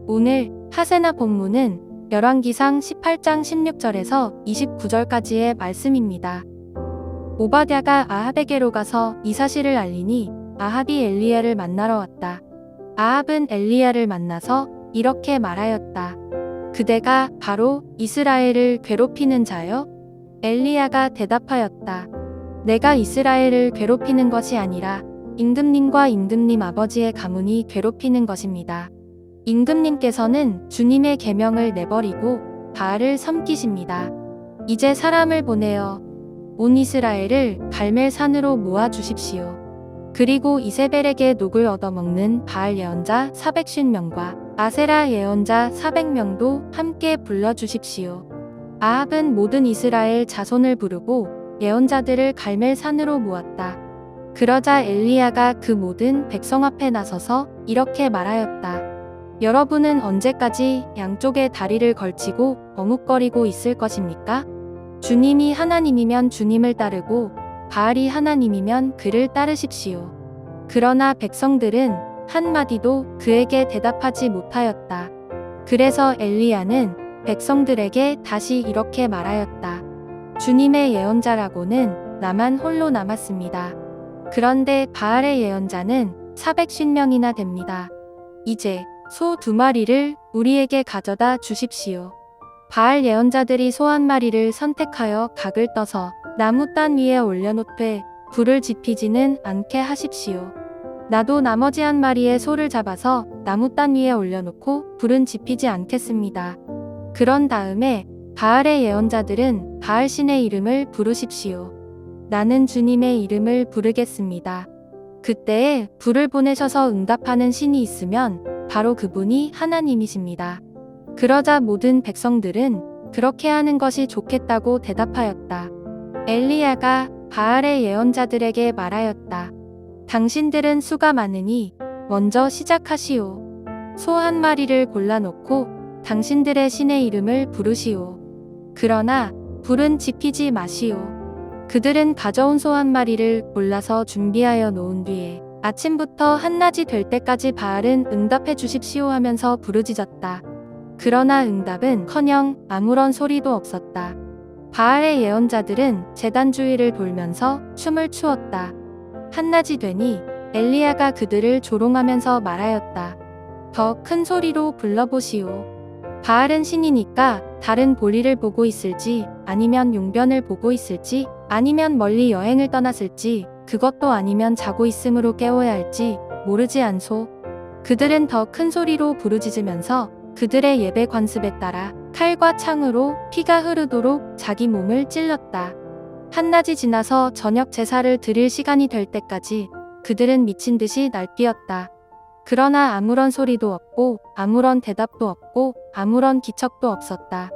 오늘 하세나 본문은 열왕기상 18장 16절에서 29절까지의 말씀입니다. 오바댜가 아합에게로 가서 이 사실을 알리니 아합이 엘리야를 만나러 왔다. 아합은 엘리야를 만나서 이렇게 말하였다. 그대가 바로 이스라엘을 괴롭히는 자요? 엘리야가 대답하였다. 내가 이스라엘을 괴롭히는 것이 아니라 임금님과 임금님 아버지의 가문이 괴롭히는 것입니다. 임금님께서는 주님의 계명을 내버리고 바알을 섬기십니다. 이제 사람을 보내어 온 이스라엘을 갈멜산으로 모아 주십시오. 그리고 이세벨에게 녹을 얻어먹는 바알 예언자 450명과 아세라 예언자 400명도 함께 불러주십시오. 아합은 모든 이스라엘 자손을 부르고 예언자들을 갈멜산으로 모았다. 그러자 엘리야가 그 모든 백성 앞에 나서서 이렇게 말하였다. 여러분은 언제까지 양쪽에 다리를 걸치고 어묵거리고 있을 것입니까? 주님이 하나님이면 주님을 따르고 바알이 하나님이면 그를 따르십시오. 그러나 백성들은 한마디도 그에게 대답하지 못하였다. 그래서 엘리야는 백성들에게 다시 이렇게 말하였다. 주님의 예언자라고는 나만 홀로 남았습니다. 그런데 바알의 예언자는 450명이나 됩니다. 이제 소 2마리를 우리에게 가져다 주십시오. 바알 예언자들이 소 1마리를 선택하여 각을 떠서 나무 단 위에 올려놓되 불을 지피지는 않게 하십시오. 나도 나머지 1마리의 소를 잡아서 나무 단 위에 올려놓고 불은 지피지 않겠습니다. 그런 다음에 바알의 예언자들은 바알 신의 이름을 부르십시오. 나는 주님의 이름을 부르겠습니다. 그때에 불을 보내셔서 응답하는 신이 있으면 바로 그분이 하나님이십니다. 그러자 모든 백성들은 그렇게 하는 것이 좋겠다고 대답하였다. 엘리야가 바알의 예언자들에게 말하였다. 당신들은 수가 많으니 먼저 시작하시오. 소 1마리를 골라놓고 당신들의 신의 이름을 부르시오. 그러나 불은 지피지 마시오. 그들은 가져온 소 1마리를 골라서 준비하여 놓은 뒤에 아침부터 한낮이 될 때까지 바알은 응답해 주십시오 하면서 부르짖었다. 그러나 응답은커녕 아무런 소리도 없었다. 바알의 예언자들은 제단 주위를 돌면서 춤을 추었다. 한낮이 되니 엘리야가 그들을 조롱하면서 말하였다. 더 큰 소리로 불러보시오. 바알은 신이니까 다른 볼일을 보고 있을지 아니면 용변을 보고 있을지 아니면 멀리 여행을 떠났을지 그것도 아니면 자고 있음으로 깨워야 할지 모르지 않소. 그들은 더 큰 소리로 부르짖으면서 그들의 예배 관습에 따라 칼과 창으로 피가 흐르도록 자기 몸을 찔렀다. 한낮이 지나서 저녁 제사를 드릴 시간이 될 때까지 그들은 미친 듯이 날뛰었다. 그러나 아무런 소리도 없고 아무런 대답도 없고 아무런 기척도 없었다.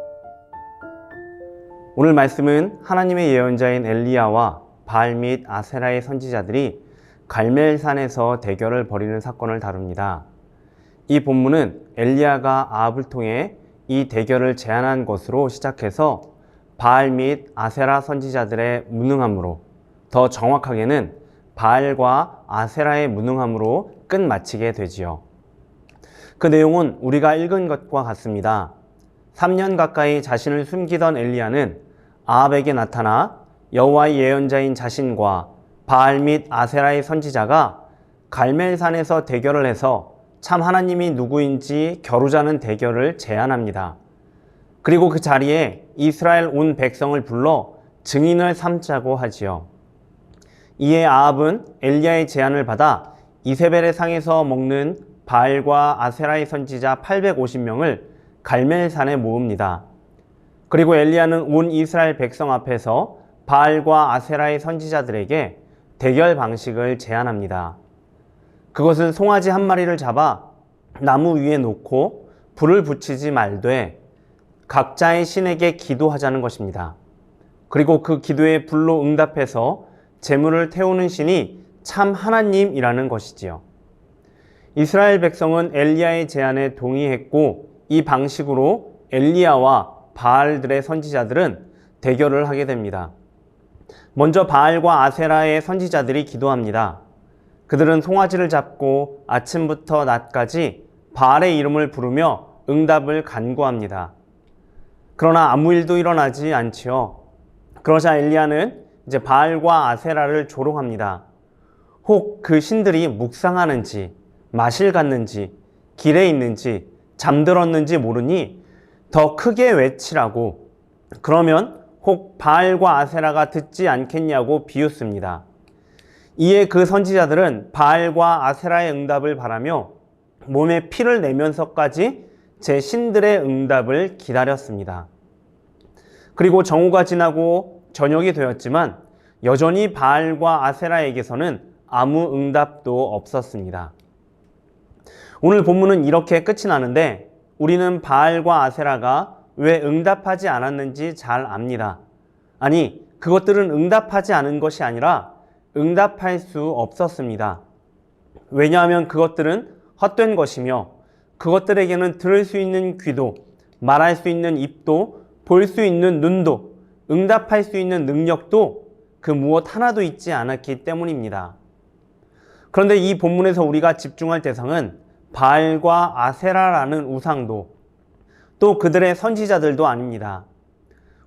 오늘 말씀은 하나님의 예언자인 엘리야와 바알 및 아세라의 선지자들이 갈멜산에서 대결을 벌이는 사건을 다룹니다. 이 본문은 엘리야가 아합을 통해 이 대결을 제안한 것으로 시작해서 바알 및 아세라 선지자들의 무능함으로, 더 정확하게는 바알과 아세라의 무능함으로 끝마치게 되지요. 그 내용은 우리가 읽은 것과 같습니다. 3년 가까이 자신을 숨기던 엘리야는 아합에게 나타나 여호와의 예언자인 자신과 바알 및 아세라의 선지자가 갈멜산에서 대결을 해서 참 하나님이 누구인지 겨루자는 대결을 제안합니다. 그리고 그 자리에 이스라엘 온 백성을 불러 증인을 삼자고 하지요. 이에 아합은 엘리야의 제안을 받아 이세벨의 상에서 먹는 바알과 아세라의 선지자 850명을 갈멜산에 모읍니다. 그리고 엘리야는 온 이스라엘 백성 앞에서 바알과 아세라의 선지자들에게 대결 방식을 제안합니다. 그것은 송아지 1마리를 잡아 나무 위에 놓고 불을 붙이지 말되 각자의 신에게 기도하자는 것입니다. 그리고 그 기도에 불로 응답해서 제물을 태우는 신이 참 하나님이라는 것이지요. 이스라엘 백성은 엘리야의 제안에 동의했고 이 방식으로 엘리야와 바알들의 선지자들은 대결을 하게 됩니다. 먼저 바알과 아세라의 선지자들이 기도합니다. 그들은 송아지를 잡고 아침부터 낮까지 바알의 이름을 부르며 응답을 간구합니다. 그러나 아무 일도 일어나지 않지요. 그러자 엘리야는 이제 바알과 아세라를 조롱합니다. 혹 그 신들이 묵상하는지, 마실 갔는지, 길에 있는지, 잠들었는지 모르니 더 크게 외치라고. 그러면 혹 바알과 아세라가 듣지 않겠냐고 비웃습니다. 이에 그 선지자들은 바알과 아세라의 응답을 바라며 몸에 피를 내면서까지 제 신들의 응답을 기다렸습니다. 그리고 정오가 지나고 저녁이 되었지만 여전히 바알과 아세라에게서는 아무 응답도 없었습니다. 오늘 본문은 이렇게 끝이 나는데 우리는 바알과 아세라가 왜 응답하지 않았는지 잘 압니다. 아니, 그것들은 응답하지 않은 것이 아니라 응답할 수 없었습니다. 왜냐하면 그것들은 헛된 것이며 그것들에게는 들을 수 있는 귀도, 말할 수 있는 입도, 볼 수 있는 눈도, 응답할 수 있는 능력도 그 무엇 하나도 있지 않았기 때문입니다. 그런데 이 본문에서 우리가 집중할 대상은 바알과 아세라라는 우상도 또 그들의 선지자들도 아닙니다.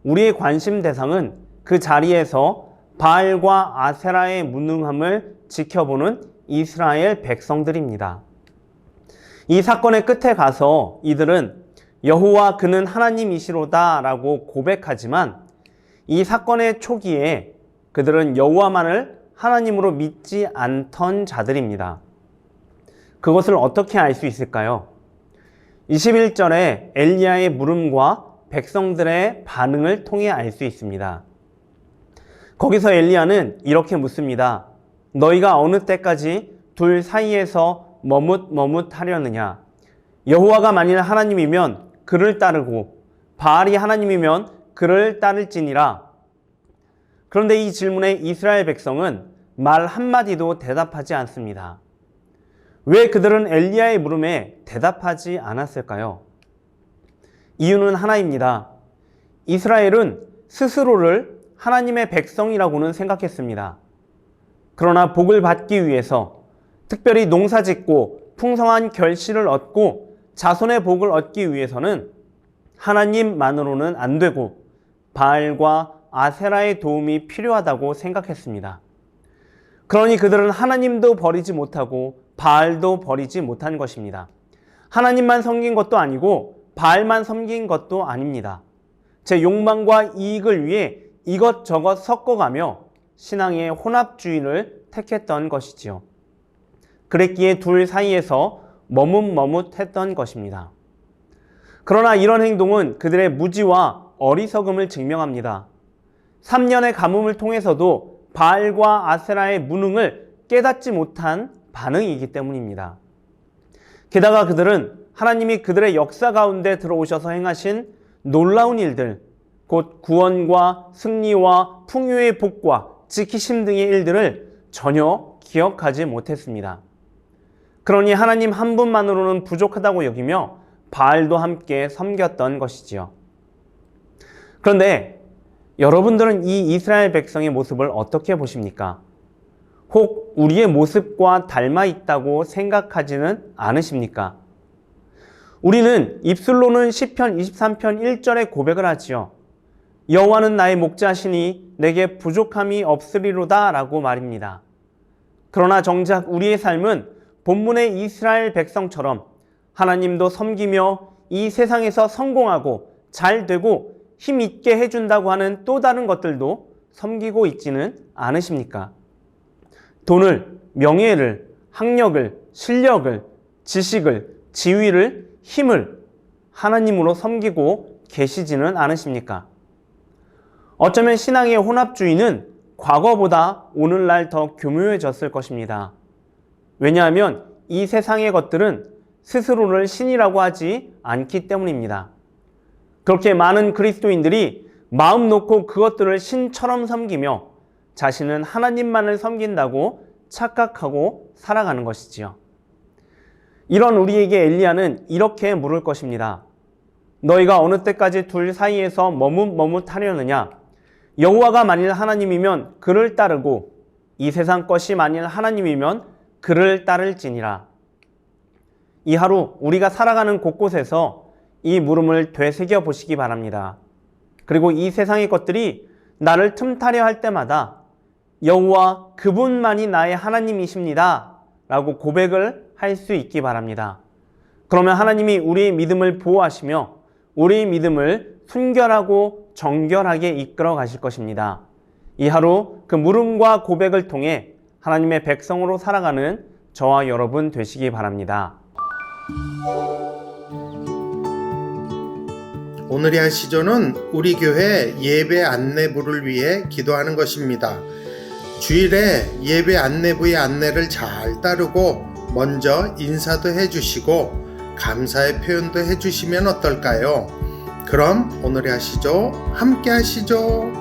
우리의 관심 대상은 그 자리에서 바알과 아세라의 무능함을 지켜보는 이스라엘 백성들입니다. 이 사건의 끝에 가서 이들은 여호와 그는 하나님이시로다 라고 고백하지만 이 사건의 초기에 그들은 여호와만을 하나님으로 믿지 않던 자들입니다. 그것을 어떻게 알 수 있을까요? 21절에 엘리야의 물음과 백성들의 반응을 통해 알 수 있습니다. 거기서 엘리야는 이렇게 묻습니다. 너희가 어느 때까지 둘 사이에서 머뭇머뭇하려느냐? 여호와가 만일 하나님이면 그를 따르고 바알이 하나님이면 그를 따를지니라. 그런데 이 질문에 이스라엘 백성은 말 한마디도 대답하지 않습니다. 왜 그들은 엘리야의 물음에 대답하지 않았을까요? 이유는 하나입니다. 이스라엘은 스스로를 하나님의 백성이라고는 생각했습니다. 그러나 복을 받기 위해서 특별히 농사짓고 풍성한 결실을 얻고 자손의 복을 얻기 위해서는 하나님만으로는 안 되고 바알과 아세라의 도움이 필요하다고 생각했습니다. 그러니 그들은 하나님도 버리지 못하고 바알도 버리지 못한 것입니다. 하나님만 섬긴 것도 아니고 바알만 섬긴 것도 아닙니다. 제 욕망과 이익을 위해 이것저것 섞어가며 신앙의 혼합주의를 택했던 것이지요. 그랬기에 둘 사이에서 머뭇머뭇했던 것입니다. 그러나 이런 행동은 그들의 무지와 어리석음을 증명합니다. 3년의 가뭄을 통해서도 바알과 아세라의 무능을 깨닫지 못한 반응이기 때문입니다. 게다가 그들은 하나님이 그들의 역사 가운데 들어오셔서 행하신 놀라운 일들, 곧 구원과 승리와 풍요의 복과 지키심 등의 일들을 전혀 기억하지 못했습니다. 그러니 하나님 한 분만으로는 부족하다고 여기며 바알도 함께 섬겼던 것이지요. 그런데 여러분들은 이 이스라엘 백성의 모습을 어떻게 보십니까? 혹 우리의 모습과 닮아 있다고 생각하지는 않으십니까? 우리는 입술로는 시편 23편 1절에 고백을 하지요. 여호와는 나의 목자시니 내게 부족함이 없으리로다 라고 말입니다. 그러나 정작 우리의 삶은 본문의 이스라엘 백성처럼 하나님도 섬기며 이 세상에서 성공하고 잘 되고 힘 있게 해준다고 하는 또 다른 것들도 섬기고 있지는 않으십니까? 돈을, 명예를, 학력을, 실력을, 지식을, 지위를, 힘을 하나님으로 섬기고 계시지는 않으십니까? 어쩌면 신앙의 혼합주의는 과거보다 오늘날 더 교묘해졌을 것입니다. 왜냐하면 이 세상의 것들은 스스로를 신이라고 하지 않기 때문입니다. 그렇게 많은 그리스도인들이 마음 놓고 그것들을 신처럼 섬기며 자신은 하나님만을 섬긴다고 착각하고 살아가는 것이지요. 이런 우리에게 엘리야는 이렇게 물을 것입니다. 너희가 어느 때까지 둘 사이에서 머뭇머뭇하려느냐? 여호와가 만일 하나님이면 그를 따르고 이 세상 것이 만일 하나님이면 그를 따를지니라. 이 하루 우리가 살아가는 곳곳에서 이 물음을 되새겨 보시기 바랍니다. 그리고 이 세상의 것들이 나를 틈타려 할 때마다 여호와 그분만이 나의 하나님이십니다 라고 고백을 할 수 있기 바랍니다. 그러면 하나님이 우리의 믿음을 보호하시며 우리의 믿음을 순결하고 정결하게 이끌어 가실 것입니다. 이 하루 그 물음과 고백을 통해 하나님의 백성으로 살아가는 저와 여러분 되시기 바랍니다. 오늘의 하시조는 우리 교회 예배 안내부를 위해 기도하는 것입니다. 주일에 예배 안내부의 안내를 잘 따르고 먼저 인사도 해주시고 감사의 표현도 해주시면 어떨까요? 그럼 오늘의 하시조 함께 하시죠.